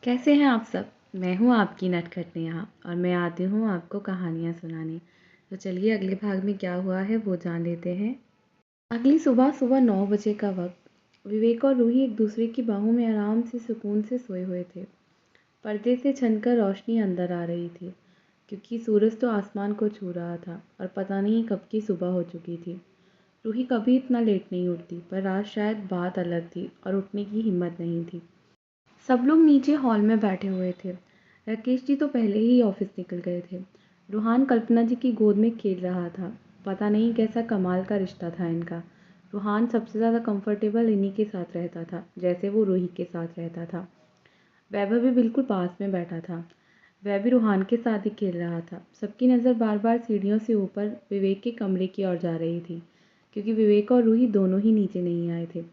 कैसे हैं आप सब? मैं हूँ आपकी नटखट नेहा और मैं आती हूँ आपको कहानियाँ सुनाने। तो चलिए अगले भाग में क्या हुआ है वो जान लेते हैं। अगली सुबह सुबह 9 बजे का वक्त विवेक और रूही एक दूसरे की बाहों में आराम से सुकून से सोए हुए थे। पर्दे से छनकर रोशनी अंदर आ रही थी क्योंकि सूरज तो आसमान को छू रहा था और पता नहीं कब की सुबह हो चुकी थी। रूही कभी इतना लेट नहीं उठती पर आज शायद बात अलग थी और उठने की हिम्मत नहीं थी। सब लोग नीचे हॉल में बैठे हुए थे। राकेश जी तो पहले ही ऑफिस निकल गए थे। रूहान कल्पना जी की गोद में खेल रहा था। पता नहीं कैसा कमाल का रिश्ता था इनका। रूहान सबसे ज़्यादा कंफर्टेबल इन्हीं के साथ रहता था जैसे वो रूही के साथ रहता था। वैभव भी बिल्कुल पास में बैठा था। वह भी रूहान के साथ ही खेल रहा था। सबकी नज़र बार बार सीढ़ियों से ऊपर विवेक के कमरे की ओर जा रही थी क्योंकि विवेक और रूही दोनों ही नीचे नहीं आए थे।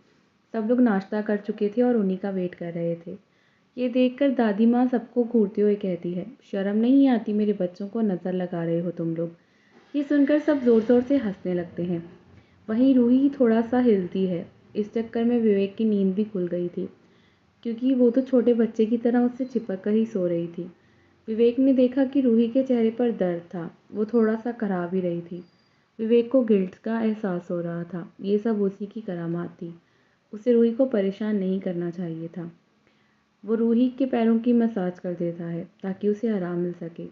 सब लोग नाश्ता कर चुके थे और उन्हीं का वेट कर रहे थे। ये देखकर दादी माँ सबको घूरते हुए कहती है, शर्म नहीं आती मेरे बच्चों को नज़र लगा रहे हो तुम लोग। ये सुनकर सब ज़ोर ज़ोर से हंसने लगते हैं। वहीं रूही थोड़ा सा हिलती है। इस चक्कर में विवेक की नींद भी खुल गई थी क्योंकि वो तो छोटे बच्चे की तरह उससे चिपक कर ही सो रही थी। विवेक ने देखा कि रूही के चेहरे पर दर्द था। वो थोड़ा सा खराब ही रही थी। विवेक को गिल्ट का एहसास हो रहा था। ये सब उसी की करामात थी। उसे रूही को परेशान नहीं करना चाहिए था। वो रूही के पैरों की मसाज कर देता है ताकि उसे आराम मिल सके।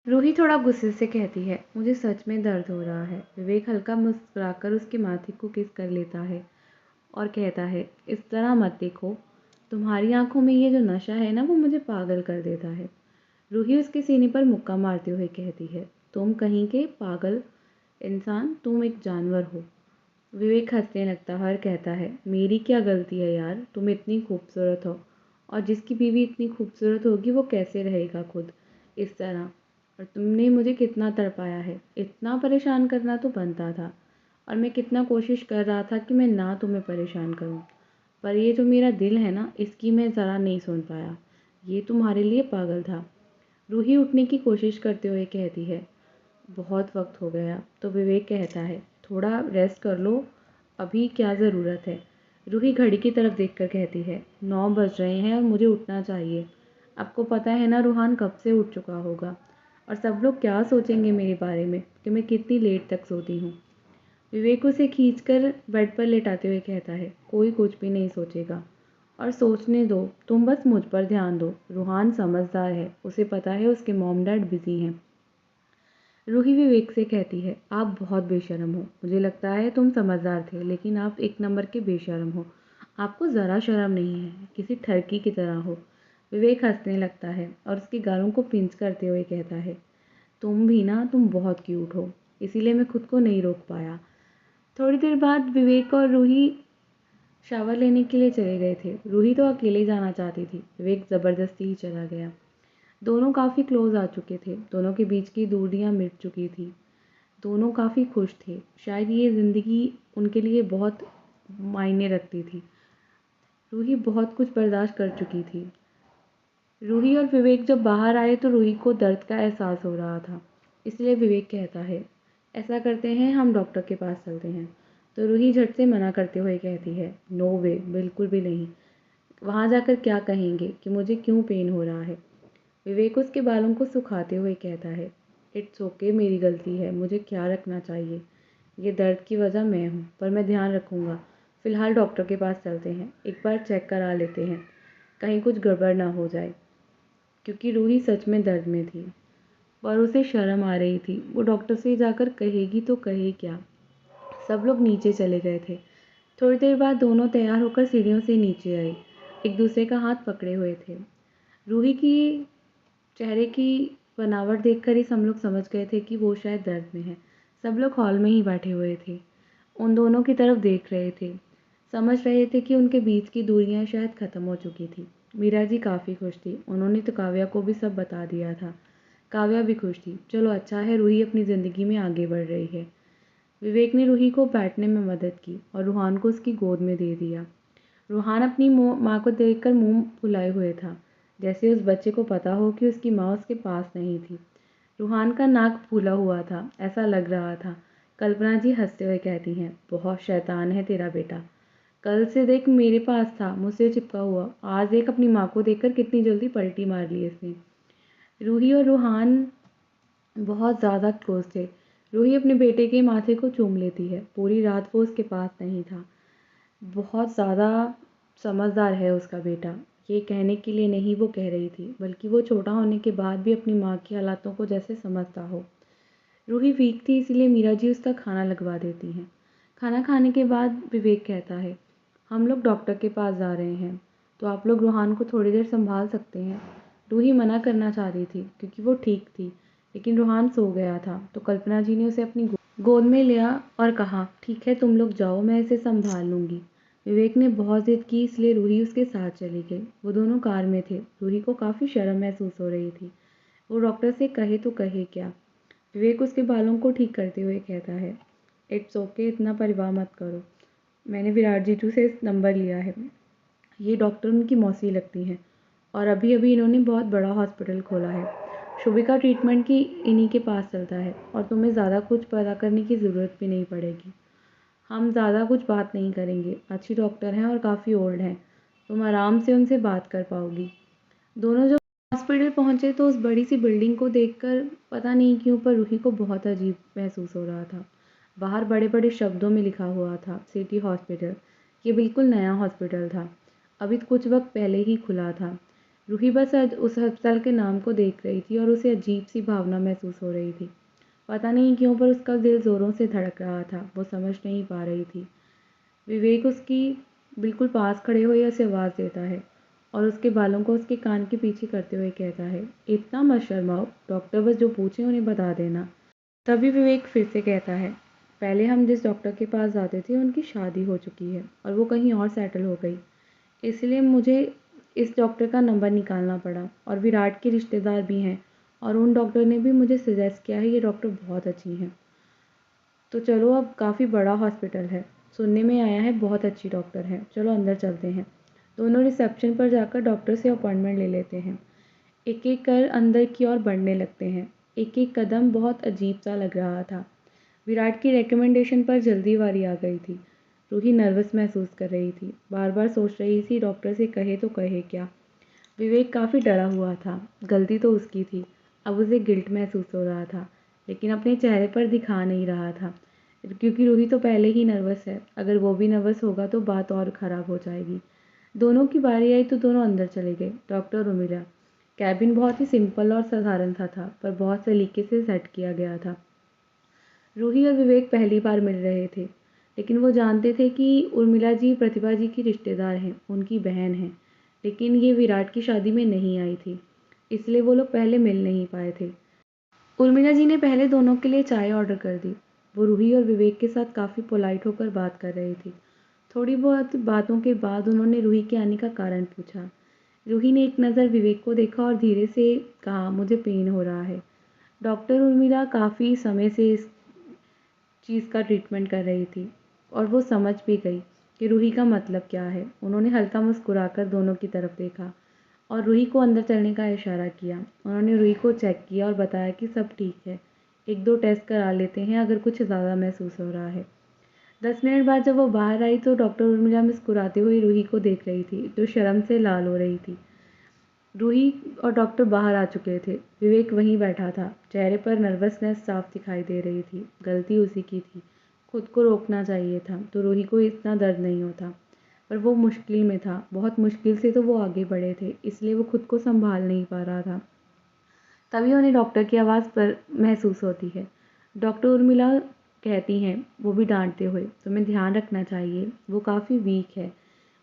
रूही थोड़ा गुस्से से कहती है, मुझे सच में दर्द हो रहा है। विवेक हल्का मुस्कुराकर उसके माथे को किस कर लेता है और कहता है, इस तरह मत देखो। तुम्हारी आंखों में ये जो नशा है ना वो मुझे पागल कर देता है। रूही उसके सीने पर मुक्का मारते हुए कहती है, तुम कहीं के पागल इंसान, तुम एक जानवर हो। विवेक हंसने लगता है और कहता है, मेरी क्या गलती है यार, तुम इतनी खूबसूरत हो और जिसकी बीवी इतनी खूबसूरत होगी वो कैसे रहेगा खुद इस तरह। और तुमने मुझे कितना तड़पाया है, इतना परेशान करना तो बनता था। और मैं कितना कोशिश कर रहा था कि मैं ना तुम्हें परेशान करूं, पर ये जो मेरा दिल है ना इसकी मैं ज़रा नहीं सुन पाया। ये तुम्हारे लिए पागल था। रूही उठने की कोशिश करते हुए कहती है, बहुत वक्त हो गया। तो विवेक कहता है, थोड़ा रेस्ट कर लो, अभी क्या ज़रूरत है। रूही घड़ी की तरफ देखकर कहती है, 9 बज रहे हैं और मुझे उठना चाहिए। आपको पता है ना रूहान कब से उठ चुका होगा और सब लोग क्या सोचेंगे मेरे बारे में कि मैं कितनी लेट तक सोती हूँ। विवेक उसे खींचकर बेड पर लेटाते हुए कहता है, कोई कुछ भी नहीं सोचेगा और सोचने दो, तुम बस मुझ पर ध्यान दो। रूहान समझदार है, उसे पता है उसके मॉम डैड बिजी हैं। रूही विवेक से कहती है, आप बहुत बेशर्म हो। मुझे लगता है तुम समझदार थे लेकिन आप एक नंबर के बेशर्म हो। आपको ज़रा शर्म नहीं है, किसी ठरकी की तरह हो। विवेक हंसने लगता है और उसके गालों को पिंच करते हुए कहता है, तुम भी ना, तुम बहुत क्यूट हो, इसीलिए मैं खुद को नहीं रोक पाया। थोड़ी देर बाद विवेक और रूही शावर लेने के लिए चले गए थे। रूही तो अकेले जाना चाहती थी, विवेक ज़बरदस्ती ही चला गया। दोनों काफ़ी क्लोज आ चुके थे, दोनों के बीच की दूरियां मिट चुकी थी। दोनों काफ़ी खुश थे। शायद ये ज़िंदगी उनके लिए बहुत मायने रखती थी। रूही बहुत कुछ बर्दाश्त कर चुकी थी। रूही और विवेक जब बाहर आए तो रूही को दर्द का एहसास हो रहा था। इसलिए विवेक कहता है, ऐसा करते हैं हम डॉक्टर के पास चलते हैं। तो रूही झट से मना करते हुए कहती है, नो वे, बिल्कुल भी नहीं। वहाँ जाकर क्या कहेंगे कि मुझे क्यों पेन हो रहा है। विवेक उसके बालों को सुखाते हुए कहता है, इट्स ओके, मेरी गलती है, मुझे क्या रखना चाहिए। ये दर्द की वजह मैं हूँ पर मैं ध्यान रखूँगा। फ़िलहाल डॉक्टर के पास चलते हैं, एक बार चेक करा लेते हैं, कहीं कुछ गड़बड़ ना हो जाए। क्योंकि रूही सच में दर्द में थी पर उसे शर्म आ रही थी। वो डॉक्टर से जाकर कहेगी तो कहे क्या। सब लोग नीचे चले गए थे। थोड़ी देर बाद दोनों तैयार होकर सीढ़ियों से नीचे आए, एक दूसरे का हाथ पकड़े हुए थे। रूही की चेहरे की बनावट देखकर ही सब लोग समझ गए थे कि वो शायद दर्द में है। सब लोग हॉल में ही बैठे हुए थे, उन दोनों की तरफ देख रहे थे, समझ रहे थे कि उनके बीच की दूरियां शायद ख़त्म हो चुकी थी। मीरा जी काफ़ी खुश थी, उन्होंने तो काव्या को भी सब बता दिया था। काव्या भी खुश थी, चलो अच्छा है रूही अपनी ज़िंदगी में आगे बढ़ रही है। विवेक ने रूही को बैठने में मदद की और रूहान को उसकी गोद में दे दिया। रूहान अपनी माँ को देखकर मुंह फुलाए हुए था, जैसे उस बच्चे को पता हो कि उसकी माँ उसके पास नहीं थी। रूहान का नाक फूला हुआ था, ऐसा लग रहा था। कल्पना जी हंसते हुए कहती हैं, बहुत शैतान है तेरा बेटा। कल से देख मेरे पास था, मुझसे चिपका हुआ, आज देख अपनी माँ को देखकर कितनी जल्दी पलटी मार ली इसने। रूही और रूहान बहुत ज़्यादा क्लोज थे। रूही अपने बेटे के माथे को चूम लेती है। पूरी रात वो उसके पास नहीं था। बहुत ज़्यादा समझदार है उसका बेटा। ये कहने के लिए नहीं वो कह रही थी, बल्कि वो छोटा होने के बाद भी अपनी माँ के हालातों को जैसे समझता हो। रूही वीक थी, इसीलिए मीरा जी उसका खाना लगवा देती हैं। खाना खाने के बाद विवेक कहता है, हम लोग डॉक्टर के पास जा रहे हैं, तो आप लोग रूहान को थोड़ी देर संभाल सकते हैं। रूही मना करना चाह रही थी क्योंकि वो ठीक थी, लेकिन रूहान सो गया था, तो कल्पना जी ने उसे अपनी गोद में लिया और कहा, ठीक है तुम लोग जाओ, मैं इसे संभाल लूँगी। विवेक ने बहुत ज़िद की, इसलिए रूही उसके साथ चली गई। वो दोनों कार में थे। रूही को काफ़ी शर्म महसूस हो रही थी। वो डॉक्टर से कहे तो कहे क्या। विवेक उसके बालों को ठीक करते हुए कहता है, इट्स ओके, इतना परवाह मत करो, मैंने विराट जीजू से नंबर लिया है। ये डॉक्टर उनकी मौसी लगती हैं और अभी अभी इन्होंने बहुत बड़ा हॉस्पिटल खोला है। शुभिका ट्रीटमेंट की इन्हीं के पास चलता है और तुम्हें ज़्यादा कुछ पता करने की ज़रूरत भी नहीं पड़ेगी। हम ज़्यादा कुछ बात नहीं करेंगे, अच्छी डॉक्टर हैं और काफ़ी ओल्ड हैं, तुम आराम से उनसे बात कर पाओगी। दोनों जब हॉस्पिटल पहुँचे तो उस बड़ी सी बिल्डिंग को देखकर पता नहीं क्यों पर रूही को बहुत अजीब महसूस हो रहा था। बाहर बड़े बड़े शब्दों में लिखा हुआ था, सिटी हॉस्पिटल। ये बिल्कुल नया हॉस्पिटल था, अभी कुछ वक्त पहले ही खुला था। रूही बस आज उस अस्पताल के नाम को देख रही थी और उसे अजीब सी भावना महसूस हो रही थी। पता नहीं क्यों पर उसका दिल ज़ोरों से धड़क रहा था, वो समझ नहीं पा रही थी। विवेक उसकी बिल्कुल पास खड़े हुए उसे आवाज़ देता है और उसके बालों को उसके कान के पीछे करते हुए कहता है, इतना मत शर्माओ, डॉक्टर बस जो पूछे उन्हें बता देना। तभी विवेक फिर से कहता है, पहले हम जिस डॉक्टर के पास जाते थे उनकी शादी हो चुकी है और वो कहीं और सेटल हो गई, इसलिए मुझे इस डॉक्टर का नंबर निकालना पड़ा और विराट के रिश्तेदार भी हैं और उन डॉक्टर ने भी मुझे सजेस्ट किया है, ये डॉक्टर बहुत अच्छी हैं। तो चलो, अब काफ़ी बड़ा हॉस्पिटल है, सुनने में आया है बहुत अच्छी डॉक्टर है, चलो अंदर चलते हैं। दोनों रिसेप्शन पर जाकर डॉक्टर से अपॉइंटमेंट ले लेते हैं। एक एक कर अंदर की ओर बढ़ने लगते हैं। एक एक कदम बहुत अजीब सा लग रहा था। विराट की रिकमेंडेशन पर जल्दी वारी आ गई थी। रूही नर्वस महसूस कर रही थी, बार बार सोच रही थी डॉक्टर से कहे तो कहे क्या। विवेक काफ़ी डरा हुआ था, गलती तो उसकी थी, अब उसे गिल्ट महसूस हो रहा था, लेकिन अपने चेहरे पर दिखा नहीं रहा था, क्योंकि रूही तो पहले ही नर्वस है, अगर वो भी नर्वस होगा तो बात और ख़राब हो जाएगी। दोनों की बारी आई तो दोनों अंदर चले गए। डॉक्टर उर्मिला। कैबिन बहुत ही सिंपल और साधारण सा था, पर बहुत सलीके से सेट किया गया था। रूही और विवेक पहली बार मिल रहे थे, लेकिन वो जानते थे कि उर्मिला जी प्रतिभा जी की रिश्तेदार हैं, उनकी बहन हैं, लेकिन ये विराट की शादी में नहीं आई थी, इसलिए वो लोग पहले मिल नहीं पाए थे। उर्मिला जी ने पहले दोनों के लिए चाय ऑर्डर कर दी। वो रूही और विवेक के साथ काफ़ी पोलाइट होकर बात कर रही थी। थोड़ी बहुत बातों के बाद उन्होंने रूही के आने का कारण पूछा। रूही ने एक नज़र विवेक को देखा और धीरे से कहा, मुझे पेन हो रहा है। डॉक्टर उर्मिला काफ़ी समय से इस चीज़ का ट्रीटमेंट कर रही थी और वो समझ भी गई कि रूही का मतलब क्या है। उन्होंने हल्का मुस्कुराकर दोनों की तरफ देखा और रूही को अंदर चलने का इशारा किया। उन्होंने रूही को चेक किया और बताया कि सब ठीक है, एक दो टेस्ट करा लेते हैं अगर कुछ ज़्यादा महसूस हो रहा है। 10 मिनट बाद जब वो बाहर आई तो डॉक्टर उर्मिला मुस्कुराते हुए रूही को देख रही थी, जो शर्म से लाल हो रही थी। रूही और डॉक्टर बाहर आ चुके थे। विवेक वहीं बैठा था, चेहरे पर नर्वसनेस साफ दिखाई दे रही थी। गलती उसी की थी, खुद को रोकना चाहिए था तो रूही को इतना दर्द नहीं होता, पर वो मुश्किल में था, बहुत मुश्किल से तो वो आगे बढ़े थे, इसलिए वो खुद को संभाल नहीं पा रहा था। तभी उन्हें डॉक्टर की आवाज़ पर महसूस होती है। डॉक्टर उर्मिला कहती हैं, वो भी डांटते हुए, तुम्हें ध्यान रखना चाहिए, वो काफ़ी वीक है,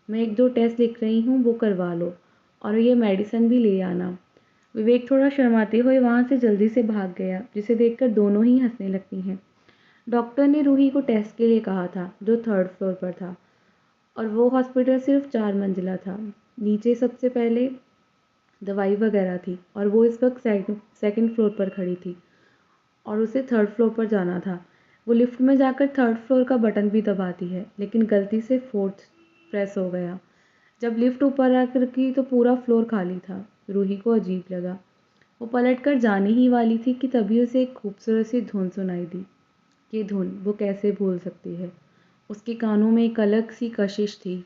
मैं एक दो टेस्ट लिख रही हूँ, वो करवा लो और ये मेडिसिन भी ले आना। विवेक थोड़ा शर्माते हुए वहाँ से जल्दी से भाग गया, जिसे देखकर दोनों ही हंसने लगती हैं। डॉक्टर ने रूही को टेस्ट के लिए कहा था, जो 3rd फ्लोर पर था, और वो हॉस्पिटल सिर्फ 4 मंजिला था। नीचे सबसे पहले दवाई वगैरह थी और वो इस वक्त सेकंड फ्लोर पर खड़ी थी और उसे 3rd फ्लोर पर जाना था। वो लिफ्ट में जाकर 3rd फ्लोर का बटन भी दबाती है, लेकिन गलती से 4th प्रेस हो गया। जब लिफ्ट ऊपर आकर की तो पूरा फ्लोर खाली था। रूही को अजीब लगा। वो पलटकर जाने ही वाली थी कि तभी उसे एक खूबसूरत सी धुन सुनाई दी। ये धुन वो कैसे भूल सकती है। उसके कानों में एक अलग सी कशिश थी।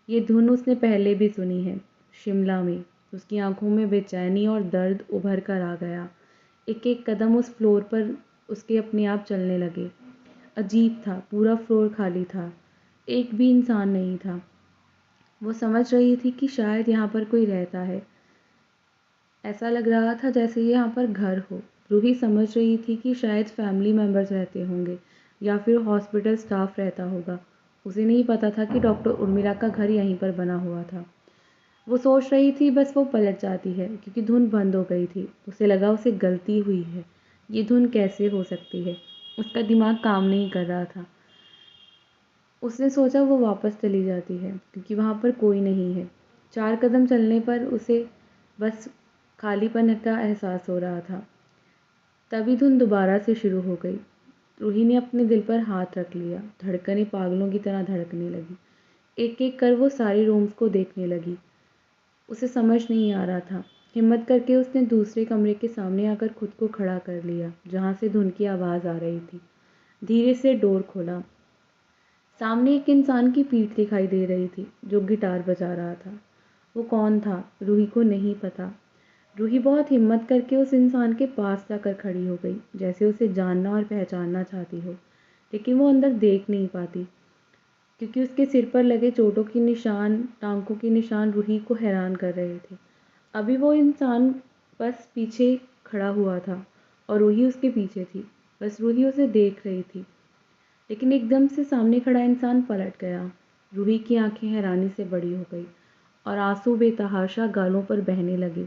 ये धुन उसने पहले भी सुनी है, शिमला में। उसकी आंखों में बेचैनी और दर्द उभर कर आ गया। एक एक कदम उस फ्लोर पर उसके अपने आप चलने लगे। अजीब था, पूरा फ्लोर खाली था, एक भी इंसान नहीं था। वो समझ रही थी कि शायद यहाँ पर कोई रहता है। ऐसा लग रहा था जैसे ये यहाँ पर घर हो। रूही समझ रही थी कि शायद फैमिली मेम्बर्स रहते होंगे या फिर हॉस्पिटल स्टाफ रहता होगा। उसे नहीं पता था कि डॉक्टर उर्मिला का घर यहीं पर बना हुआ था। वो सोच रही थी बस वो पलट जाती है, क्योंकि धुन बंद हो गई थी। उसे लगा उसे गलती हुई है। ये धुन कैसे हो सकती है? उसका दिमाग काम नहीं कर रहा था। उसने सोचा वो वापस चली जाती है, क्योंकि वहाँ पर कोई नहीं है। 4 कदम चलने पर उसे बस खालीपन का एहसास हो रहा था। तभी धुन दोबारा से शुरू हो गई। रूही ने अपने दिल पर हाथ रख लिया। धड़कनें पागलों की तरह धड़कने लगी। एक एक कर वो सारे रूम्स को देखने लगी। उसे समझ नहीं आ रहा था। हिम्मत करके उसने दूसरे कमरे के सामने आकर खुद को खड़ा कर लिया, जहाँ से धुन की आवाज़ आ रही थी। धीरे से डोर खोला। सामने एक इंसान की पीठ दिखाई दे रही थी, जो गिटार बजा रहा था। वो कौन था, रूही को नहीं पता। रूही बहुत हिम्मत करके उस इंसान के पास जाकर खड़ी हो गई, जैसे उसे जानना और पहचानना चाहती हो। लेकिन वो अंदर देख नहीं पाती, क्योंकि उसके सिर पर लगे चोटों के निशान, टांकों के निशान रूही को हैरान कर रहे थे। अभी वो इंसान बस पीछे खड़ा हुआ था और रूही उसके पीछे थी। बस रूही उसे देख रही थी। लेकिन एकदम से सामने खड़ा इंसान पलट गया। रूही की आंखें हैरानी से बड़ी हो गई और आंसू बेतहाशा गालों पर बहने लगे।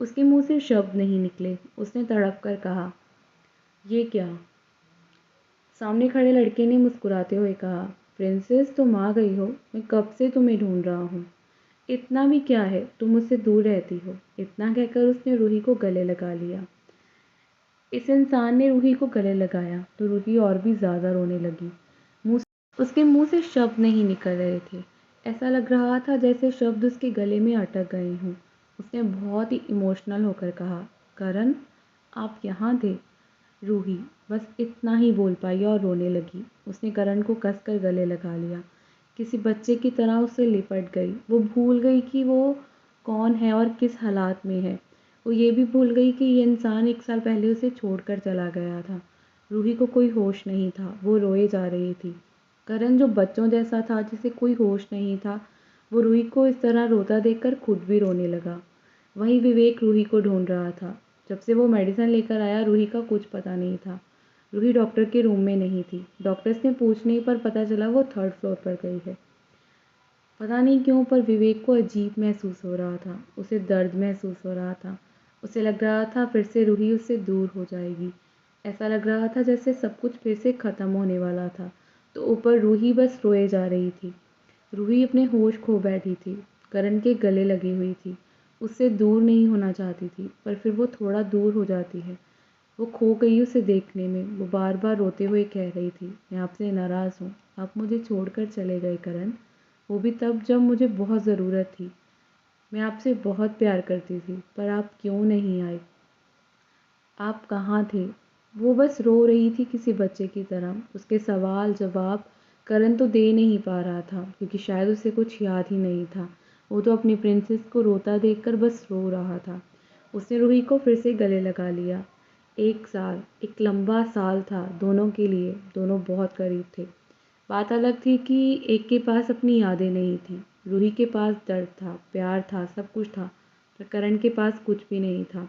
उसके मुंह से शब्द नहीं निकले। उसने तड़प कर कहा, ये क्या? सामने खड़े लड़के ने मुस्कुराते हुए कहा, प्रिंसेस तुम आ गई हो। मैं कब से तुम्हें ढूंढ रहा हूँ। इतना भी क्या है, तुम मुझसे दूर रहती हो। इतना कहकर उसने रूही को गले लगा लिया। इस इंसान ने रूही को गले लगाया तो रूही और भी ज़्यादा रोने लगी। उसके मुंह से शब्द नहीं निकल रहे थे। ऐसा लग रहा था जैसे शब्द उसके गले में अटक गए हों। उसने बहुत ही इमोशनल होकर कहा, करण, आप यहाँ थे? रूही बस इतना ही बोल पाई और रोने लगी। उसने करण को कसकर गले लगा लिया। किसी बच्चे की तरह उससे लिपट गई। वो भूल गई कि वो कौन है और किस हालात में है। वो ये भी भूल गई कि ये इंसान 1 साल पहले उसे छोड़कर चला गया था। रूही को कोई होश नहीं था। वो रोए जा रही थी। करण जो बच्चों जैसा था, जिसे कोई होश नहीं था, वो रूही को इस तरह रोता देखकर खुद भी रोने लगा। वहीं विवेक रूही को ढूंढ रहा था। जब से वो मेडिसिन लेकर आया, रूही का कुछ पता नहीं था। रूही डॉक्टर के रूम में नहीं थी। डॉक्टर से पूछने पर पता चला वो 3rd फ्लोर पर गई है। पता नहीं क्यों, पर विवेक को अजीब महसूस हो रहा था। उसे दर्द महसूस हो रहा था। उसे लग रहा था फिर से रूही उससे दूर हो जाएगी। ऐसा लग रहा था जैसे सब कुछ फिर से ख़त्म होने वाला था। तो ऊपर रूही बस रोए जा रही थी। रूही अपने होश खो बैठी थी। करण के गले लगी हुई थी। उससे दूर नहीं होना चाहती थी, पर फिर वो थोड़ा दूर हो जाती है। वो खो गई उसे देखने में। वो बार बार रोते हुए कह रही थी, मैं आपसे नाराज़ हूँ। आप मुझे छोड़कर चले गए करण। वो भी तब जब मुझे बहुत ज़रूरत थी। मैं आपसे बहुत प्यार करती थी, पर आप क्यों नहीं आए? आप कहाँ थे? वो बस रो रही थी किसी बच्चे की तरह। उसके सवाल जवाब करण तो दे नहीं पा रहा था, क्योंकि शायद उसे कुछ याद ही नहीं था। वो तो अपनी प्रिंसेस को रोता देखकर बस रो रहा था। उसने रूही को फिर से गले लगा लिया। 1 साल, एक लंबा साल था दोनों के लिए। दोनों बहुत करीब थे। बात अलग थी कि एक के पास अपनी यादें नहीं थी। रूही के पास दर्द था, प्यार था, सब कुछ था, पर करण के पास कुछ भी नहीं था।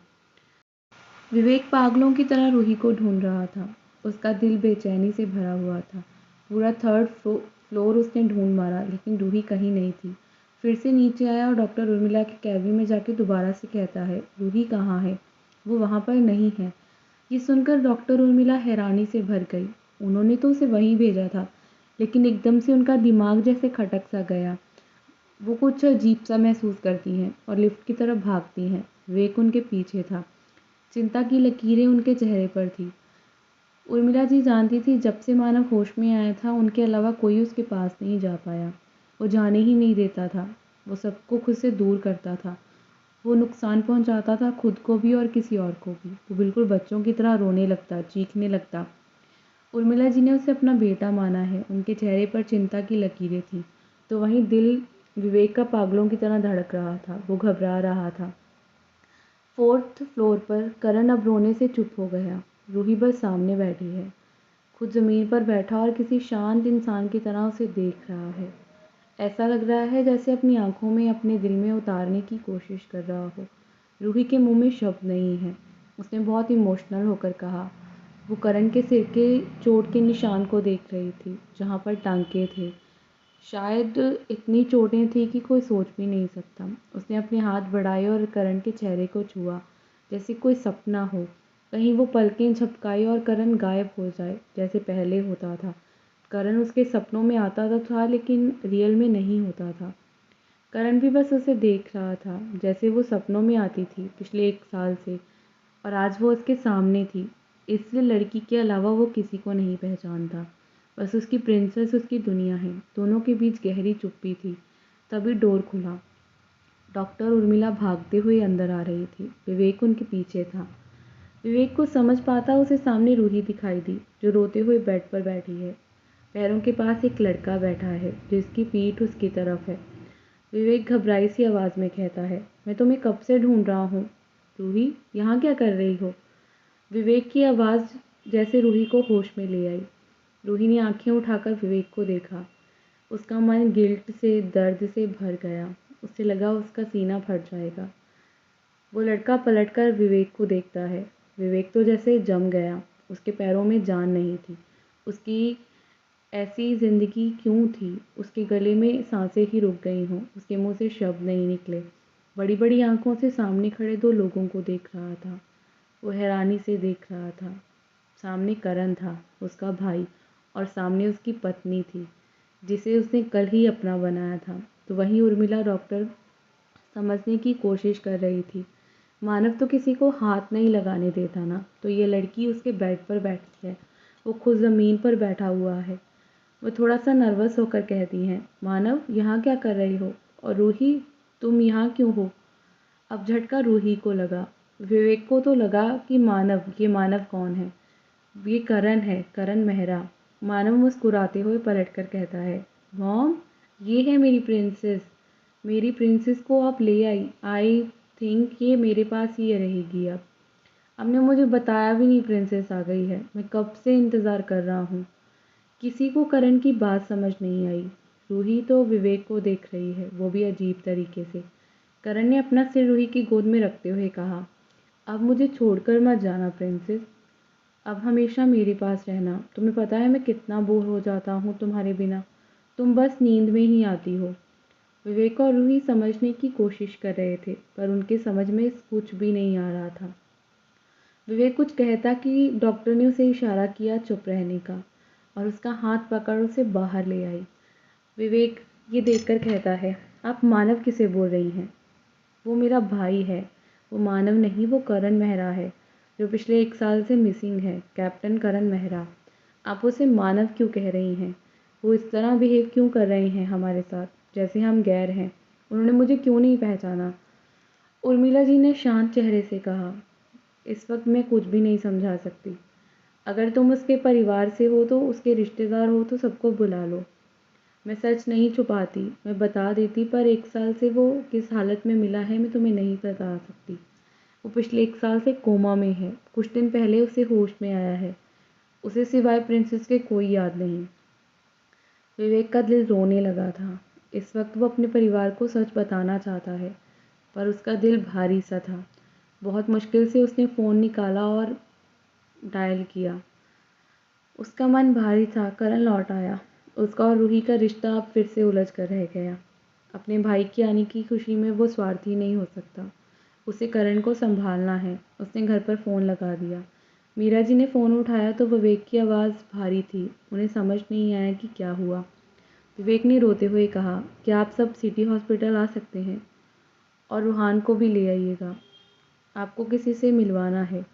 विवेक पागलों की तरह रूही को ढूंढ रहा था। उसका दिल बेचैनी से भरा हुआ था। पूरा 3rd फ्लोर उसने ढूंढ मारा, लेकिन रूही कहीं नहीं थी। फिर से नीचे आया और डॉक्टर उर्मिला के कैबिन में जाके दोबारा से कहता है, रूही कहाँ है? वो वहाँ पर नहीं है। ये सुनकर डॉक्टर उर्मिला हैरानी से भर गई। उन्होंने तो उसे वहीं भेजा था, लेकिन एकदम से उनका दिमाग जैसे खटक सा गया। वो कुछ अजीब सा महसूस करती हैं और लिफ्ट की तरफ भागती हैं। विवेक उनके पीछे था। चिंता की लकीरें उनके चेहरे पर थी। उर्मिला जी जानती थी जब से मानव होश में आया था, उनके अलावा कोई उसके पास नहीं जा पाया। वो जाने ही नहीं देता था। वो सबको खुद से दूर करता था। वो नुकसान पहुंचाता था, खुद को भी और किसी और को भी। वो बिल्कुल बच्चों की तरह रोने लगता, चीखने लगता। उर्मिला जी ने उसे अपना बेटा माना है। उनके चेहरे पर चिंता की लकीरें थीं। तो वहीं दिल विवेक का पागलों की तरह धड़क रहा था। वो घबरा रहा था। 4th फ्लोर पर करण अब रोने से चुप हो गया। रूही बस सामने बैठी है, खुद ज़मीन पर बैठा और किसी शांत इंसान की तरह उसे देख रहा है। ऐसा लग रहा है जैसे अपनी आंखों में अपने दिल में उतारने की कोशिश कर रहा हो। रूही के मुंह में शब्द नहीं है। उसने बहुत इमोशनल होकर कहा। वो करण के सिर के चोट के निशान को देख रही थी, जहाँ पर टांके थे। शायद इतनी चोटें थी कि कोई सोच भी नहीं सकता। उसने अपने हाथ बढ़ाए और करण के चेहरे को छुआ, जैसे कोई सपना हो। कहीं वो पलकें झपकाए और करण गायब हो जाए, जैसे पहले होता था। करण उसके सपनों में आता तो था, लेकिन रियल में नहीं होता था। करण भी बस उसे देख रहा था, जैसे वो सपनों में आती थी पिछले 1 साल से, और आज वो उसके सामने थी। इसलिए लड़की के अलावा वो किसी को नहीं पहचानता। बस उसकी प्रिंसेस उसकी दुनिया है। दोनों के बीच गहरी चुप्पी थी। तभी डोर खुला। डॉक्टर उर्मिला भागते हुए अंदर आ रही थी। विवेक उनके पीछे था। विवेक को समझ पाता उसे सामने रूही दिखाई दी, जो रोते हुए बेड पर बैठी है। पैरों के पास एक लड़का बैठा है, जिसकी पीठ उसकी तरफ है। विवेक घबराई सी आवाज़ में कहता है, मैं तुम्हें कब से ढूंढ रहा हूँ। रूही, यहाँ क्या कर रही हो? विवेक की आवाज़ जैसे रूही को होश में ले आई। रूही ने आंखें उठाकर विवेक को देखा। उसका मन गिल्ट से, दर्द से भर गया। उसे लगा उसका सीना फट जाएगा। वो लड़का पलटकर विवेक को देखता है। विवेक तो जैसे जम गया। उसके पैरों में जान नहीं थी। उसकी ऐसी ज़िंदगी क्यों थी? उसके गले में सांसें ही रुक गई हों। उसके मुंह से शब्द नहीं निकले। बड़ी बड़ी आंखों से सामने खड़े 2 लोगों को देख रहा था। वो हैरानी से देख रहा था। सामने करण था, उसका भाई, और सामने उसकी पत्नी थी, जिसे उसने कल ही अपना बनाया था। तो वहीं उर्मिला डॉक्टर समझने की कोशिश कर रही थी। मानव तो किसी को हाथ नहीं लगाने देता ना, तो ये लड़की उसके बेड पर बैठी है। वो खुद ज़मीन पर बैठा हुआ है। वो थोड़ा सा नर्वस होकर कहती हैं, मानव, यहाँ क्या कर रही हो? और रूही, तुम यहाँ क्यों हो? अब झटका रूही को लगा। विवेक को तो लगा कि मानव, ये मानव कौन है? ये करण है, करण मेहरा। मानव मुस्कुराते हुए पलटकर कहता है, मॉम, ये है मेरी प्रिंसेस। मेरी प्रिंसेस को आप ले आई। आई थिंक ये मेरे पास ही रहेगी अब। आपने मुझे बताया भी नहीं प्रिंसेस आ गई है। मैं कब से इंतज़ार कर रहा हूँ। किसी को करण की बात समझ नहीं आई। रूही तो विवेक को देख रही है, वो भी अजीब तरीके से। करण ने अपना सिर रूही की गोद में रखते हुए कहा, अब मुझे छोड़कर मत जाना प्रिंसेस। अब हमेशा मेरे पास रहना। तुम्हें पता है मैं कितना बोर हो जाता हूँ तुम्हारे बिना। तुम बस नींद में ही आती हो। विवेक और रूही समझने की कोशिश कर रहे थे, पर उनके समझ में कुछ भी नहीं आ रहा था। विवेक कुछ कहता कि डॉक्टर ने उसे इशारा किया चुप रहने का, और उसका हाथ पकड़ उसे बाहर ले आई। विवेक ये देखकर कहता है, आप मानव किसे बोल रही हैं? वो मेरा भाई है। वो मानव नहीं, वो करण मेहरा है, जो पिछले 1 साल से मिसिंग है। कैप्टन करण मेहरा। आप उसे मानव क्यों कह रही हैं? वो इस तरह बिहेव क्यों कर रहे हैं हमारे साथ, जैसे हम गैर हैं? उन्होंने मुझे क्यों नहीं पहचाना? उर्मिला जी ने शांत चेहरे से कहा, इस वक्त मैं कुछ भी नहीं समझा सकती। अगर तुम उसके परिवार से हो तो, उसके रिश्तेदार हो तो सबको बुला लो। मैं सच नहीं छुपाती, मैं बता देती, पर 1 साल से वो किस हालत में मिला है मैं तुम्हें नहीं बता सकती। वो पिछले 1 साल से कोमा में है। कुछ दिन पहले उसे होश में आया है। उसे सिवाय प्रिंसेस के कोई याद नहीं। विवेक का दिल रोने लगा था। इस वक्त वो अपने परिवार को सच बताना चाहता है, पर उसका दिल भारी सा था। बहुत मुश्किल से उसने फ़ोन निकाला और डायल किया। उसका मन भारी था। करण लौट आया। उसका और रूही का रिश्ता अब फिर से उलझ कर रह गया। अपने भाई के आने की खुशी में वो स्वार्थी नहीं हो सकता। उसे करण को संभालना है। उसने घर पर फ़ोन लगा दिया। मीरा जी ने फ़ोन उठाया तो विवेक की आवाज़ भारी थी। उन्हें समझ नहीं आया कि क्या हुआ। विवेक ने रोते हुए कहा, क्या आप सब सिटी हॉस्पिटल आ सकते हैं? और रूहान को भी ले आइएगा, आपको किसी से मिलवाना है।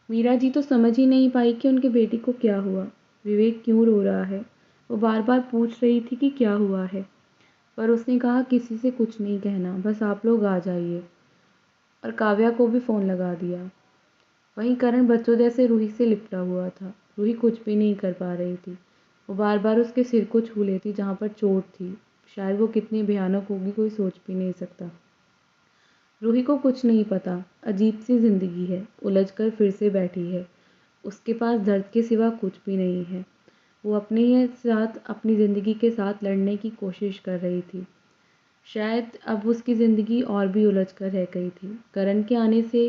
मीरा जी तो समझ ही नहीं पाई कि उनके बेटी को क्या हुआ। विवेक क्यों रो रहा है? वो बार बार पूछ रही थी कि क्या हुआ है, पर उसने कहा किसी से कुछ नहीं कहना, बस आप लोग आ जाइए। और काव्या को भी फ़ोन लगा दिया। वहीं करण बच्चों जैसे रूही से लिपटा हुआ था। रूही कुछ भी नहीं कर पा रही थी। वो बार बार उसके सिर को छू लेती जहाँ पर चोट थी। शायद वो कितनी भयानक होगी कोई सोच भी नहीं सकता। रूही को कुछ नहीं पता, अजीब सी जिंदगी है, उलझ कर फिर से बैठी है। उसके पास दर्द के सिवा कुछ भी नहीं है। वो अपने ही साथ अपनी ज़िंदगी के साथ लड़ने की कोशिश कर रही थी। शायद अब उसकी ज़िंदगी और भी उलझ कर रह गई थी। करण के आने से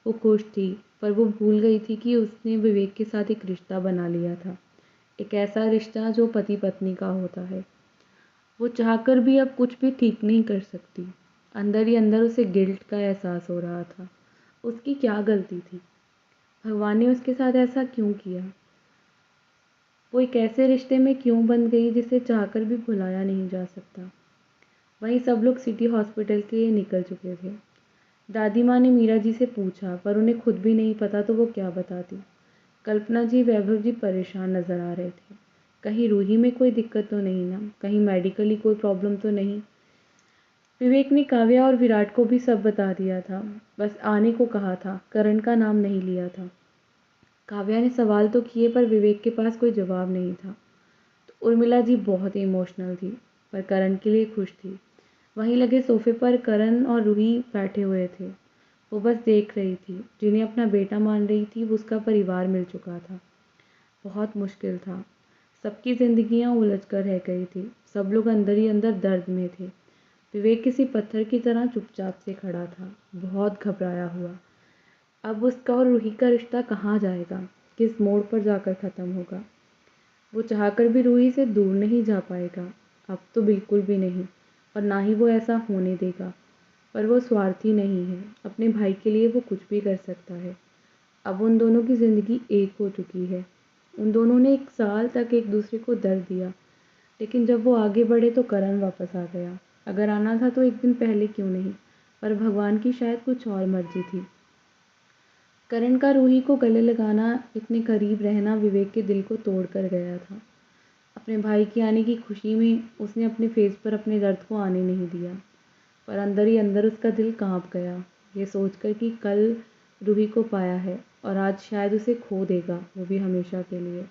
वो खुश थी, पर वो भूल गई थी कि उसने विवेक के साथ एक रिश्ता बना लिया था। एक ऐसा रिश्ता जो पति पत्नी का होता है। वो चाहकर भी अब कुछ भी ठीक नहीं कर सकती। अंदर ही अंदर उसे गिल्ट का एहसास हो रहा था। उसकी क्या गलती थी? भगवान ने उसके साथ ऐसा क्यों किया? वो एक ऐसे रिश्ते में क्यों बंध गई जिसे चाहकर भी भुलाया नहीं जा सकता? वहीं सब लोग सिटी हॉस्पिटल के लिए निकल चुके थे। दादी माँ ने मीरा जी से पूछा, पर उन्हें खुद भी नहीं पता तो वो क्या बताती। कल्पना जी, वैभव जी परेशान नजर आ रहे थे। कहीं रूही में कोई दिक्कत तो नहीं ना? कहीं मेडिकली कोई प्रॉब्लम तो नहीं? विवेक ने काव्या और विराट को भी सब बता दिया था। बस आने को कहा था, करण का नाम नहीं लिया था। काव्या ने सवाल तो किए पर विवेक के पास कोई जवाब नहीं था। तो उर्मिला जी बहुत इमोशनल थी, पर करण के लिए खुश थी। वहीं लगे सोफे पर करण और रूही बैठे हुए थे। वो बस देख रही थी। जिन्हें अपना बेटा मान रही थी वो उसका परिवार मिल चुका था। बहुत मुश्किल था। सबकी जिंदगियां उलझ कर रह गई थी। सब लोग अंदर ही अंदर दर्द में थे। विवेक किसी पत्थर की तरह चुपचाप से खड़ा था, बहुत घबराया हुआ। अब उसका और रूही का रिश्ता कहाँ जाएगा? किस मोड़ पर जाकर ख़त्म होगा? वो चाहकर भी रूही से दूर नहीं जा पाएगा। अब तो बिल्कुल भी नहीं, और ना ही वो ऐसा होने देगा। पर वो स्वार्थी नहीं है। अपने भाई के लिए वो कुछ भी कर सकता है। अब उन दोनों की ज़िंदगी एक हो चुकी है। उन दोनों ने 1 साल तक एक दूसरे को दर्द दिया, लेकिन जब वो आगे बढ़े तो करण वापस आ गया। अगर आना था तो 1 दिन पहले क्यों नहीं? पर भगवान की शायद कुछ और मर्जी थी। करण का रूही को गले लगाना, इतने करीब रहना विवेक के दिल को तोड़ कर गया था। अपने भाई के आने की खुशी में उसने अपने फेस पर अपने दर्द को आने नहीं दिया, पर अंदर ही अंदर उसका दिल कांप गया, ये सोचकर कि कल रूही को पाया है और आज शायद उसे खो देगा, वो भी हमेशा के लिए।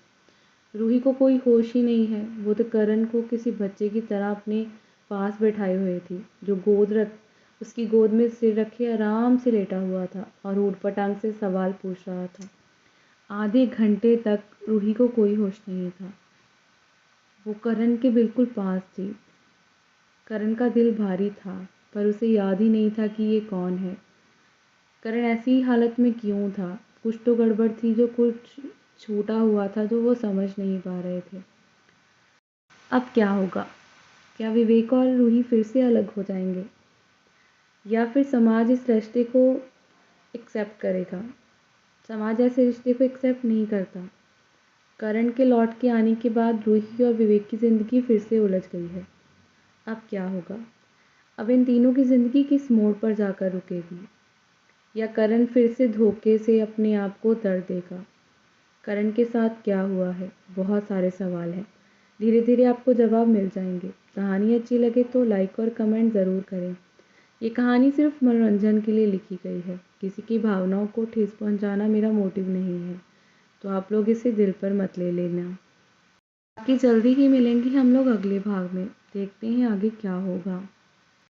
रूही को कोई होश ही नहीं है। वो तो करण को किसी बच्चे की तरह अपने पास बैठाए हुए थी, जो उसकी गोद में सिर रखे आराम से लेटा हुआ था और ऊट-पटांग से सवाल पूछ रहा था। आधे घंटे तक रूही को कोई होश नहीं था। वो करण के बिल्कुल पास थी। करण का दिल भारी था, पर उसे याद ही नहीं था कि ये कौन है। करण ऐसी हालत में क्यों था? कुछ तो गड़बड़ थी, जो कुछ छूटा हुआ था जो वो समझ नहीं पा रहे थे। अब क्या होगा? क्या विवेक और रूही फिर से अलग हो जाएंगे, या फिर समाज इस रिश्ते को एक्सेप्ट करेगा? समाज ऐसे रिश्ते को एक्सेप्ट नहीं करता। करण के लौट के आने के बाद रूही और विवेक की ज़िंदगी फिर से उलझ गई है। अब क्या होगा? अब इन तीनों की ज़िंदगी किस मोड़ पर जाकर रुकेगी? या करण फिर से धोखे से अपने आप को दर्द देगा? करण के साथ क्या हुआ है? बहुत सारे सवाल हैं। धीरे धीरे आपको जवाब मिल जाएंगे। कहानी अच्छी लगे तो लाइक और कमेंट ज़रूर करें। ये कहानी सिर्फ मनोरंजन के लिए लिखी गई है। किसी की भावनाओं को ठेस पहुंचाना मेरा मोटिव नहीं है, तो आप लोग इसे दिल पर मत ले लेना। बाकी जल्दी ही मिलेंगे हम लोग अगले भाग में। देखते हैं आगे क्या होगा।